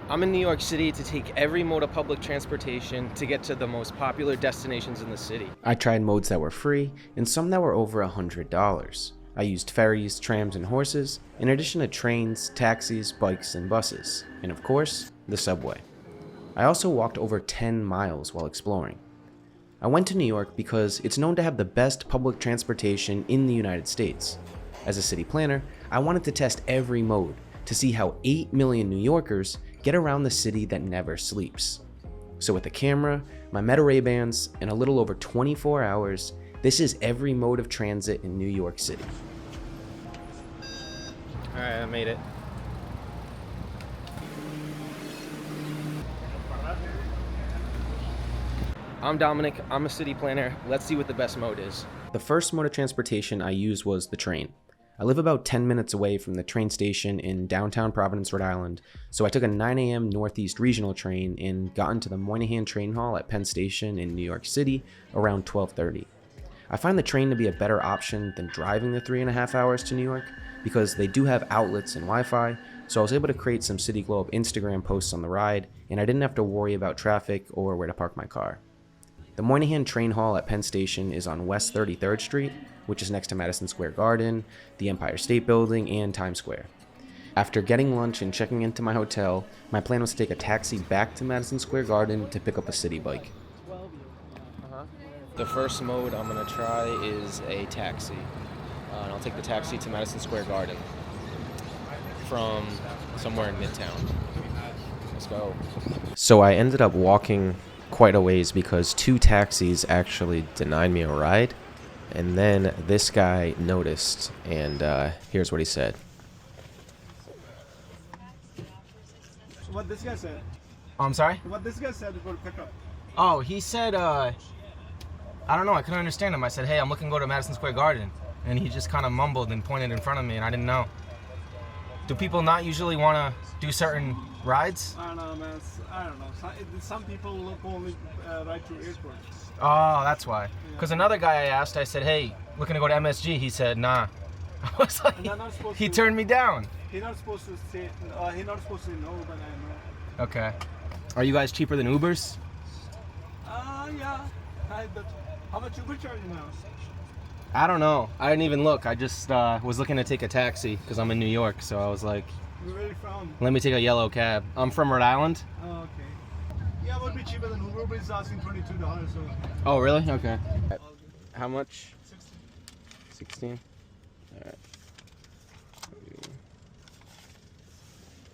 I'm in New York City to take every mode of public transportation to get to the most popular destinations in the city. I tried modes that were free and some that were over $100. I used ferries, trams, and horses, in addition to trains, taxis, bikes, and buses, and of course, the subway. I also walked over 10 miles while exploring. I went to New York because it's known to have the best public transportation in the United States. As a city planner, I wanted to test every mode to see how 8 million New Yorkers get around the city that never sleeps. So with a camera, my Meta Ray-Bans, and a little over 24 hours, this is every mode of transit in New York City. Alright, I made it. I'm Dominic, I'm a city planner. Let's see what the best mode is. The first mode of transportation I used was the train. I live about 10 minutes away from the train station in downtown Providence, Rhode Island, so I took a 9 a.m. Northeast Regional train and got into the Moynihan train hall at Penn Station in New York City around 12:30. I find the train to be a better option than driving the 3.5 hours to New York because they do have outlets and Wi-Fi, so I was able to create some City Globe Instagram posts on the ride, and I didn't have to worry about traffic or where to park my car. The Moynihan train hall at Penn Station is on West 33rd Street, which is next to Madison Square Garden, the Empire State Building, and Times Square. After getting lunch and checking into my hotel, my plan was to take a taxi back to Madison Square Garden to pick up a city bike. The first mode I'm gonna try is a taxi. And I'll take the taxi to Madison Square Garden from somewhere in Midtown. Let's go. So I ended up walking quite a ways because 2 taxis actually denied me a ride. And then this guy noticed, and here's what he said. So what this guy said? Oh, I'm sorry? What this guy said for pickup? Oh, he said, I don't know, I couldn't understand him. I said, hey, I'm looking to go to Madison Square Garden. And he just kind of mumbled and pointed in front of me, and I didn't know. Do people not usually want to do certain rides? I don't know, man. I don't know. Some people look only right to airport. Oh, that's why. Because another guy I asked, I said, hey, looking to go to MSG? He said, nah. I was like, he turned me down. He's not supposed to say, he's not supposed to say no, but I know. Okay. Are you guys cheaper than Ubers? Yeah. How much Uber charge now? I don't know. I didn't even look. I just was looking to take a taxi because I'm in New York. So I was like, Where are you from? let me take a yellow cab. I'm from Rhode Island. Oh, okay. Yeah, it would be cheaper than Uber, but it's asking $22. So. Oh, really? Okay. How much? 16. All right.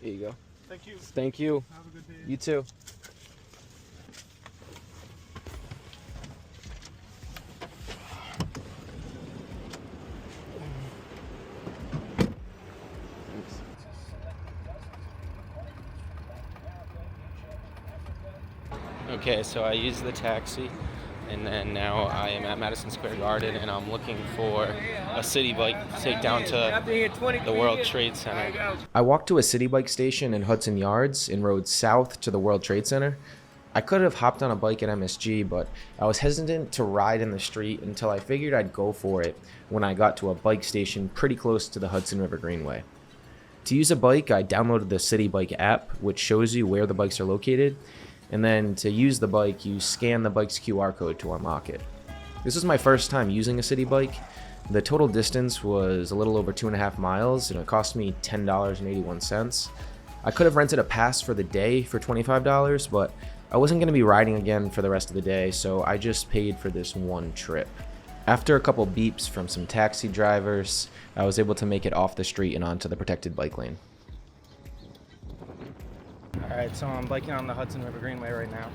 Here you go. Thank you. Thank you. Have a good day. You too. Okay, so I used the taxi, and then now I am at Madison Square Garden, and I'm looking for a city bike to take down to the World Trade Center. I walked to a city bike station in Hudson Yards and rode south to the World Trade Center. I could have hopped on a bike at MSG, but I was hesitant to ride in the street until I figured I'd go for it when I got to a bike station pretty close to the Hudson River Greenway. To use a bike, I downloaded the City Bike app, which shows you where the bikes are located. And then to use the bike, you scan the bike's QR code to unlock it. This was my first time using a city bike. The total distance was a little over 2.5 miles, and it cost me $10.81. I could have rented a pass for the day for $25, but I wasn't going to be riding again for the rest of the day, so I just paid for this one trip. After a couple beeps from some taxi drivers, I was able to make it off the street and onto the protected bike lane. Alright, so I'm biking on the Hudson River Greenway right now.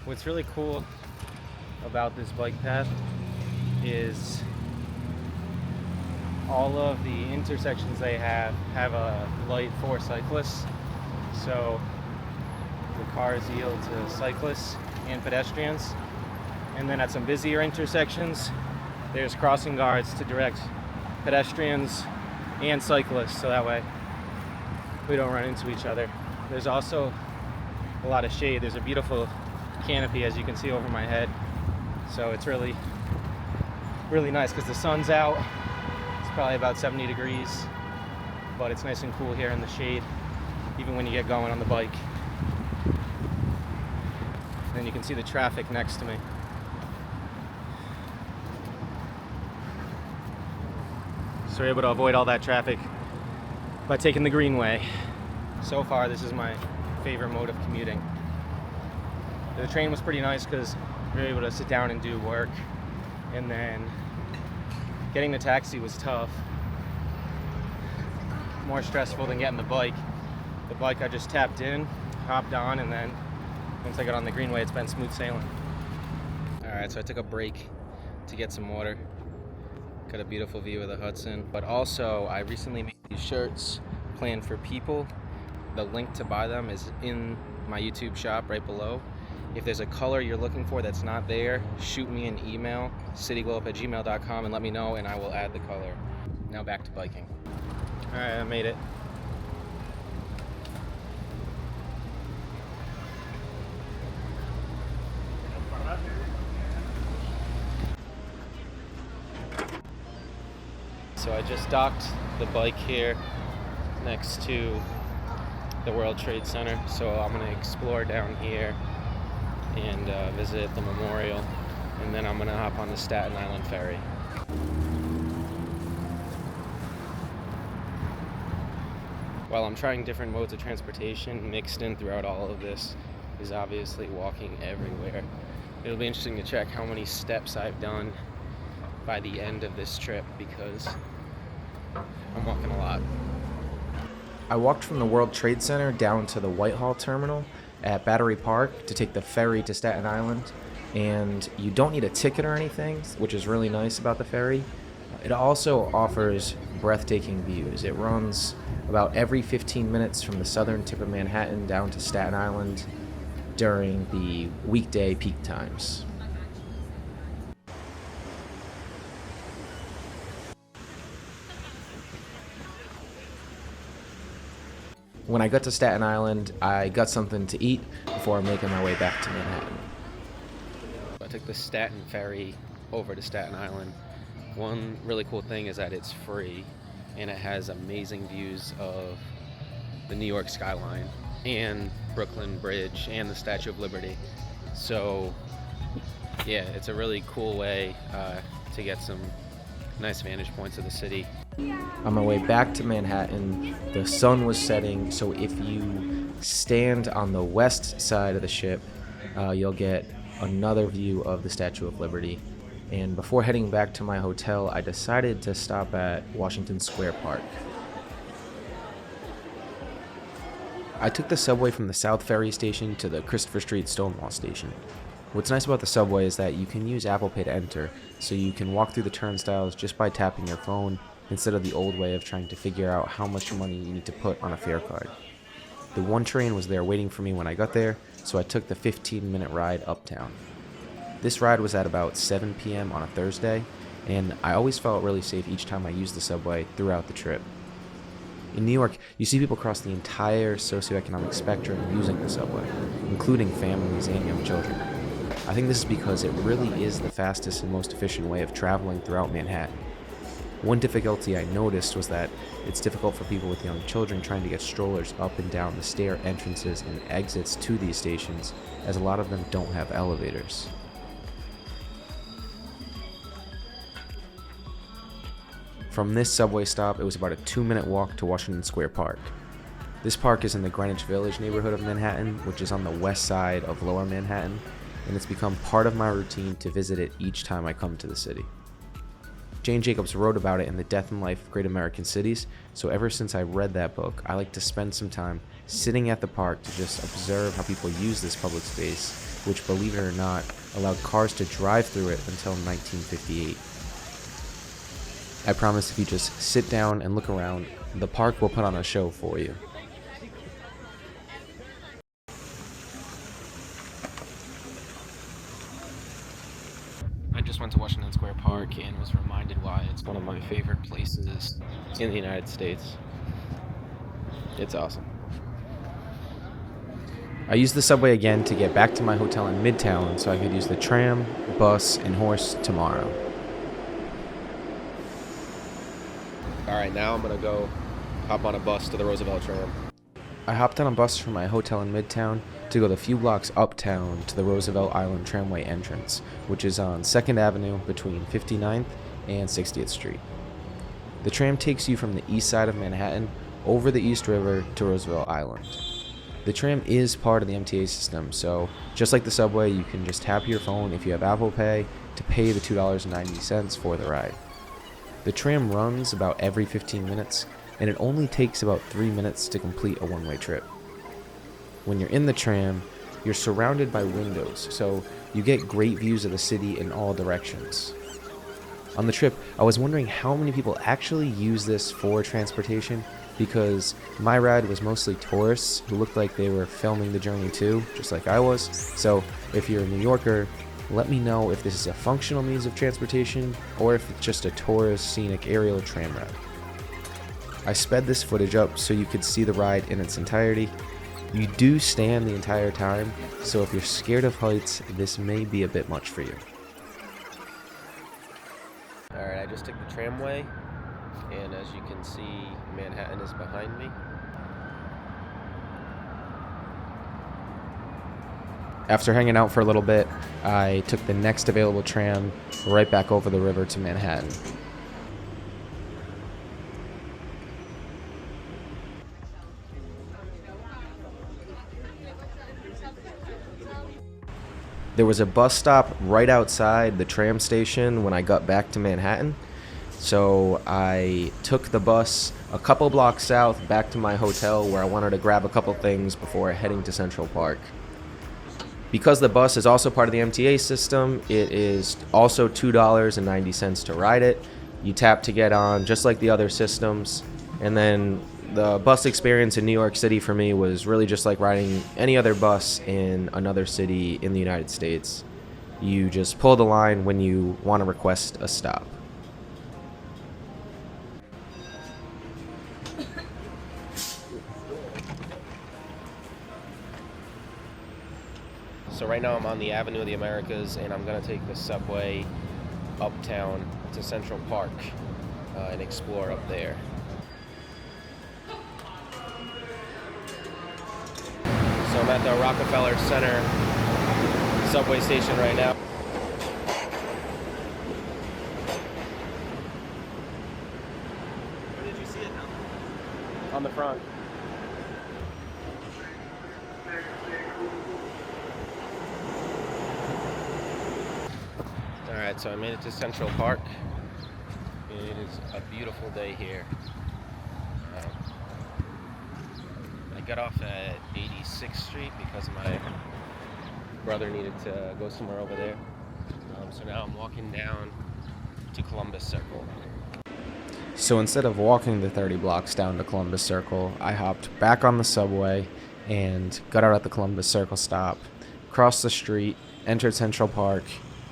What's really cool about this bike path is all of the intersections they have a light for cyclists. So the cars yield to cyclists and pedestrians. And then at some busier intersections, there's crossing guards to direct pedestrians and cyclists, so that way we don't run into each other. There's also a lot of shade. There's a beautiful canopy, as you can see, over my head, so it's really nice because the sun's out. It's probably about 70 degrees, but it's nice and cool here in the shade, even when you get going on the bike. And then you can see the traffic next to me. So we're able to avoid all that traffic by taking the Greenway. So far, this is my favorite mode of commuting. The train was pretty nice because we were able to sit down and do work, and then getting the taxi was tough. More stressful than getting the bike. The bike I just tapped in, hopped on, and then once I got on the Greenway, it's been smooth sailing. Alright, so I took a break to get some water. Got a beautiful view of the Hudson, but also I recently made these shirts, Plan for People. The link to buy them is in my YouTube shop right below. If there's a color you're looking for that's not there, shoot me an email, cityglowup@gmail.com, and let me know, and I will add the color. Now back to biking. Alright, I made it. So I just docked the bike here next to the World Trade Center. So I'm gonna explore down here and visit the memorial, and then I'm gonna hop on the Staten Island ferry. While I'm trying different modes of transportation, mixed in throughout all of this is obviously walking everywhere. It'll be interesting to check how many steps I've done by the end of this trip, because I'm walking a lot. I walked from the World Trade Center down to the Whitehall terminal at Battery Park to take the ferry to Staten Island, and you don't need a ticket or anything, which is really nice about the ferry. It also offers breathtaking views. It runs about every 15 minutes from the southern tip of Manhattan down to Staten Island during the weekday peak times. When I got to Staten Island, I got something to eat before making my way back to Manhattan. I took the Staten ferry over to Staten Island. One really cool thing is that it's free, and it has amazing views of the New York skyline and Brooklyn Bridge and the Statue of Liberty. So yeah, it's a really cool way to get some nice vantage points of the city. On my way back to Manhattan, the sun was setting, so if you stand on the west side of the ship, you'll get another view of the Statue of Liberty. And before heading back to my hotel, I decided to stop at Washington Square Park. I took the subway from the South Ferry station to the Christopher Street Stonewall station. What's nice about the subway is that you can use Apple Pay to enter, so you can walk through the turnstiles just by tapping your phone, instead of the old way of trying to figure out how much money you need to put on a fare card. The one train was there waiting for me when I got there, so I took the 15-minute ride uptown. This ride was at about 7 p.m. on a Thursday, and I always felt really safe each time I used the subway throughout the trip. In New York, you see people across the entire socioeconomic spectrum using the subway, including families and young children. I think this is because it really is the fastest and most efficient way of traveling throughout Manhattan. One difficulty I noticed was that it's difficult for people with young children trying to get strollers up and down the stair entrances and exits to these stations, as a lot of them don't have elevators. From this subway stop, it was about a 2-minute walk to Washington Square Park. This park is in the Greenwich Village neighborhood of Manhattan, which is on the west side of Lower Manhattan, and it's become part of my routine to visit it each time I come to the city. Jane Jacobs wrote about it in The Death and Life of Great American Cities, so ever since I read that book, I like to spend some time sitting at the park to just observe how people use this public space, which, believe it or not, allowed cars to drive through it until 1958. I promise if you just sit down and look around, the park will put on a show for you. I just went to Washington Square Park and was reminded why it's one of my favorite places in the United States. It's awesome. I used the subway again to get back to my hotel in Midtown so I could use the tram, bus, and horse tomorrow. All right, now I'm gonna go hop on a bus to the Roosevelt Tram. I hopped on a bus from my hotel in Midtown to go the few blocks uptown to the Roosevelt Island tramway entrance, which is on 2nd Avenue between 59th and 60th Street. The tram takes you from the east side of Manhattan over the East River to Roosevelt Island. The tram is part of the MTA system, so just like the subway, you can just tap your phone if you have Apple Pay to pay the $2.90 for the ride. The tram runs about every 15 minutes, and it only takes about 3 minutes to complete a one-way trip. When you're in the tram, you're surrounded by windows, so you get great views of the city in all directions. On the trip, I was wondering how many people actually use this for transportation, because my ride was mostly tourists who looked like they were filming the journey too, just like I was. So if you're a New Yorker, let me know if this is a functional means of transportation or if it's just a tourist scenic aerial tram ride. I sped this footage up so you could see the ride in its entirety. You do stand the entire time, so if you're scared of heights, this may be a bit much for you. Alright, I just took the tramway, and as you can see, Manhattan is behind me. After hanging out for a little bit, I took the next available tram right back over the river to Manhattan. There was a bus stop right outside the tram station when I got back to Manhattan, so I took the bus a couple blocks south back to my hotel where I wanted to grab a couple things before heading to Central Park. Because the bus is also part of the MTA system, it is also $2.90 to ride it. You tap to get on, just like the other systems, and then the bus experience in New York City for me was really just like riding any other bus in another city in the United States. You just pull the line when you want to request a stop. So right now I'm on the Avenue of the Americas, and I'm gonna take the subway uptown to Central Park and explore up there. So I'm at the Rockefeller Center subway station right now. Where did you see it now? On the front. Alright, so I made it to Central Park. It is a beautiful day here. I got off at 86th Street because my brother needed to go somewhere over there. So now I'm walking down to Columbus Circle. So instead of walking the 30 blocks down to Columbus Circle, I hopped back on the subway and got out at the Columbus Circle stop, crossed the street, entered Central Park,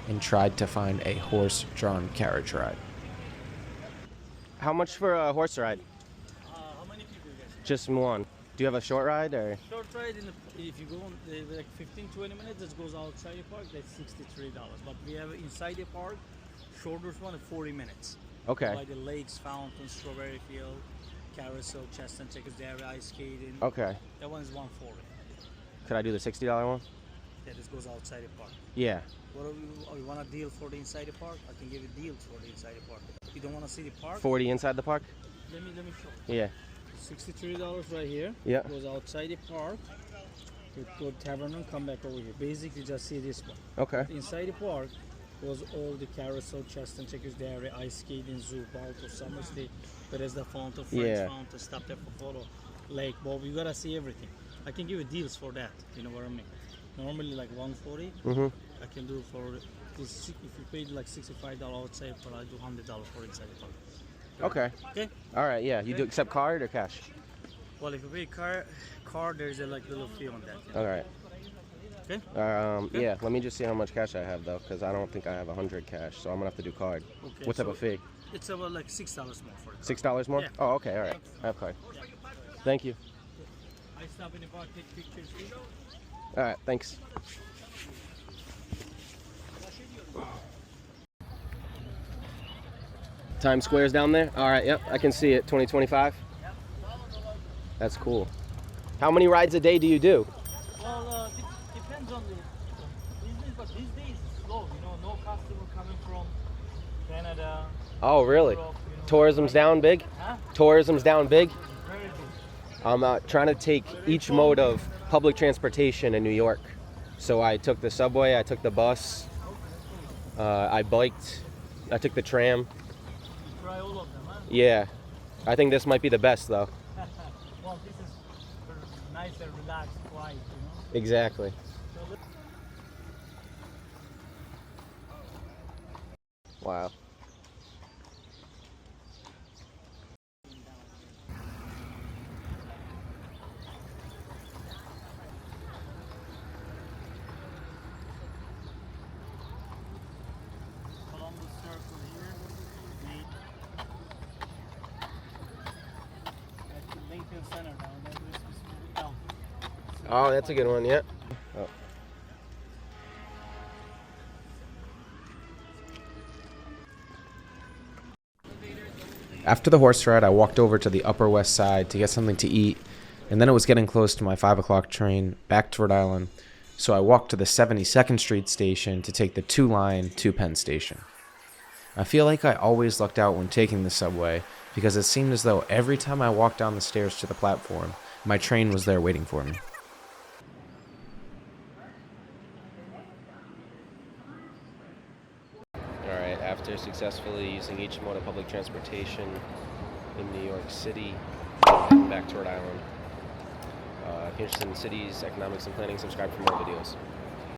and tried to find a horse-drawn carriage ride. How much for a horse ride? How many people guys? Just one. Do you have a short ride or? Short ride, if you go on like 15-20 minutes, it goes outside the park, that's $63. But we have inside the park, shortest one is 40 minutes. Okay. Like the lakes, fountains, strawberry field, carousel, chest and checkers, there, ice skating. Okay. That one is 140. Could I do the $60 one? Yeah, this goes outside the park. Yeah. What do you want a deal for the inside the park? I can give you deals for the inside the park. You don't want to see the park? 40 inside the park? Let me show. Yeah. $63 right here. Yeah. Goes outside the park. You go tavern and come back over here. Basically, just see this one. Okay. Inside the park was all the carousel, chest and checkers, dairy, ice skating, zoo, Balto, summer stay. But there's the fountain, French fountain, stop there for photo, lake, Bob. You gotta see everything. I can give you deals for that. You know what I mean? Normally like 140. I can do for this. If you paid like $65 outside, but I do $100 for inside the park. Okay. Okay. All right. Yeah. You do accept card or cash? Well, if you pay card, there's a like little fee on that. All right. Okay. Yeah. Let me just see how much cash I have though, because I don't think I have 100 cash, so I'm gonna have to do card. Okay, What type so of fee? It's about like $6 more for it. $6 more? Yeah. Oh, okay. All right. I have card. Yeah. Thank you. I stop in the park, take pictures. All right. Thanks. Times Square's down there? All right, yep, I can see it. 2025? That's cool. How many rides a day do you do? Well, depends on the business, but these days it's slow. You know, no customer coming from Canada. Oh, really? Europe, you know. Tourism's down big? Huh? Tourism's down big? Very good. I'm trying to take each mode of public transportation in New York. So I took the subway, I took the bus, I biked, I took the tram. You try all of them, huh? Yeah, I think this might be the best though. Well, this is for nice and relaxed flight, you know. Exactly. Wow. Columbus Circle here. Made at the Lincoln Center down there. This is down. Oh, that's a good one, yeah. Oh. After the horse ride, I walked over to the Upper West Side to get something to eat, and then it was getting close to my 5 o'clock train back to Rhode Island, so I walked to the 72nd Street station to take the 2 line to Penn Station. I feel like I always lucked out when taking the subway, because it seemed as though every time I walked down the stairs to the platform, my train was there waiting for me. Alright, after successfully using each mode of public transportation in New York City, back to Rhode Island. If you're interested in cities, economics, and planning, subscribe for more videos.